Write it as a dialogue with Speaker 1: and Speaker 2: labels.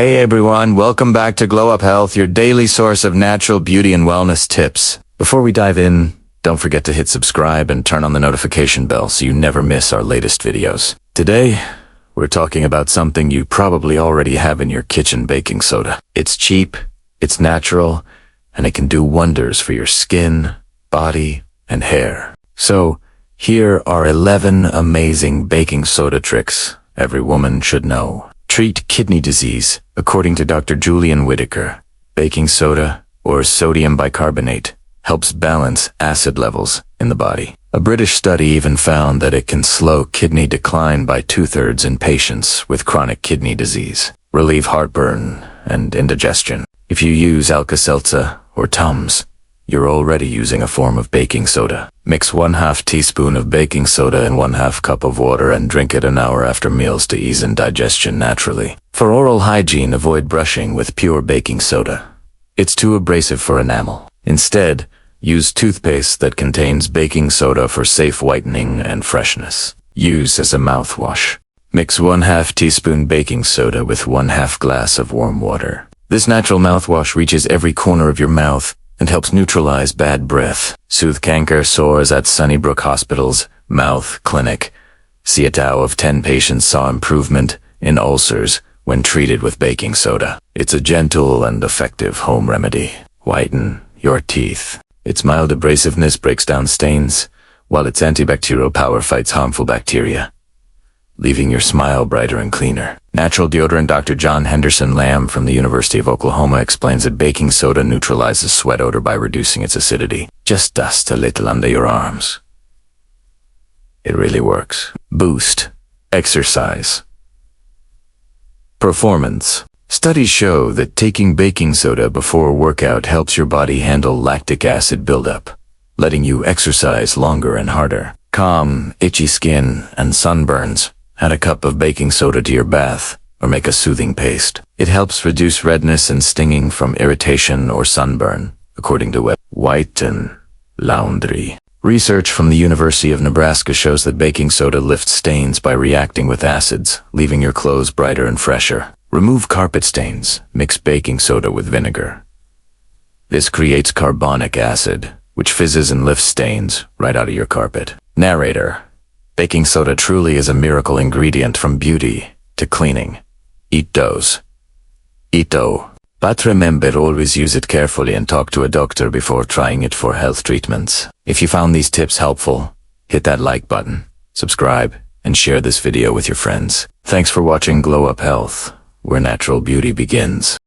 Speaker 1: Hey everyone, welcome back to GlowUp Health, your daily source of natural beauty and wellness tips. Before we dive in, don't forget to hit subscribe and turn on the notification bell so you never miss our latest videos. Today, we're talking about something you probably already have in your kitchen: baking soda. It's cheap, it's natural, and it can do wonders for your skin, body, and hair. So, here are 11 amazing baking soda tricks every woman should know. Treat kidney disease. According to Dr. Julian Whitaker, baking soda, or sodium bicarbonate, helps balance acid levels in the body. A British study even found that it can slow kidney decline by 2/3 in patients with chronic kidney disease, relieve heartburn and indigestion. If you use Alka-Seltzer or Tums, you're already using a form of baking soda. Mix 1/2 teaspoon of baking soda in 1/2 cup of water and drink it an hour after meals to ease indigestion naturally. For oral hygiene, avoid brushing with pure baking soda. It's too abrasive for enamel. Instead, use toothpaste that contains baking soda for safe whitening and freshness. Use as a mouthwash. Mix 1/2 teaspoon baking soda with 1/2 glass of warm water. This natural mouthwash reaches every corner of your mouth and helps neutralize bad breath. Soothe canker sores at Sunnybrook Hospital's mouth clinic. See a tow of 10 patients saw improvement in ulcers when treated with baking soda. It's a gentle and effective home remedy. Whiten your teeth. Its mild abrasiveness breaks down stains, while its antibacterial power fights harmful bacteria, leaving your smile brighter and cleaner. Natural deodorant. Dr. John Henderson Lamb from the University of Oklahoma explains that baking soda neutralizes sweat odor by reducing its acidity. Just dust a little under your arms. It really works. Boost. Exercise. Performance. Studies show that taking baking soda before a workout helps your body handle lactic acid buildup, letting you exercise longer and harder. Calm, itchy skin, and sunburns. Add a cup of baking soda to your bath, or make a soothing paste. It helps reduce redness and stinging from irritation or sunburn, according to White and Laundry. Research from the University of Nebraska shows that baking soda lifts stains by reacting with acids, leaving your clothes brighter and fresher. Remove carpet stains. Mix baking soda with vinegar. This creates carbonic acid, which fizzes and lifts stains right out of your carpet. Narrator. Baking soda truly is a miracle ingredient, from beauty to cleaning. Eat those. Eat dough. But remember, always use it carefully and talk to a doctor before trying it for health treatments. If you found these tips helpful, hit that like button, subscribe, and share this video with your friends. Thanks for watching GlowUp Health, where natural beauty begins.